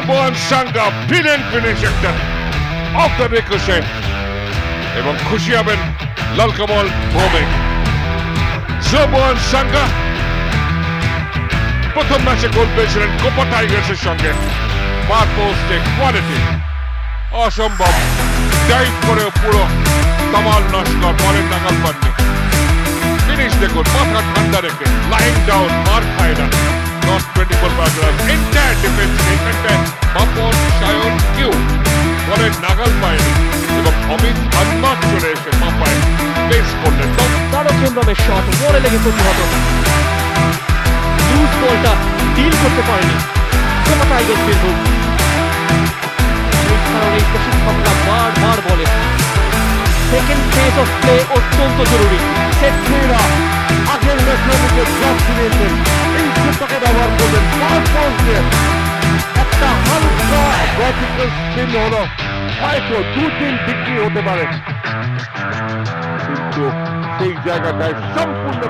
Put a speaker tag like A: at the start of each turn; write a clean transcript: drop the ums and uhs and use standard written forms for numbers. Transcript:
A: Someone Sangha brilliant finish একটা off the ricochet এবং খুশি হবেন লালকমল ভৌমিক। Someone Sangha প্রথম ম্যাচে গোল পেয়েছিলেন কোপা টাইগার্সের সঙ্গে। ফার পোস্টে কোয়ালিটি অসম্ভব, ডাইভ করে পুরো কামাল নস্কর, বলের নাগাল পাননি। ফিনিশ দেখুন, মাথা ঠান্ডা রেখে লাইন ডাউন, মার খায় না। নট 24 প্যারাগ্রাফ এন্টায়ার ডিফেন্স এখানটায় বাপন সায়ন কিউ বলের নাগাল পায়নি এবং অমিত হানমার চলে এসে মাপায় পেস করলেন।
B: তারকেন্দ্রমের শট মোড়ে লেগে প্রতিহত, লুজ বলটা ডিল করতে পারেনি কোপা টাইগার্স বীরভূম। এই কারণে প্রশিক্ষকরা বারবার বলে সেকেন্ড ফেজ অফ প্লে অত্যন্ত জরুরি।
C: সেট প্লেয়াররা আগের ম্যাচের মধ্যে ব্লক ফিরিয়েছেন, এই সুযোগটাকে ব্যবহার করলেন। ফার পোস্টে একটা হালকা ভার্টিক্যাল স্পিন হলো, হয়তো 2-3 বিক্রি হতে পারে, কিন্তু সেই জায়গাটায় সম্পূর্ণ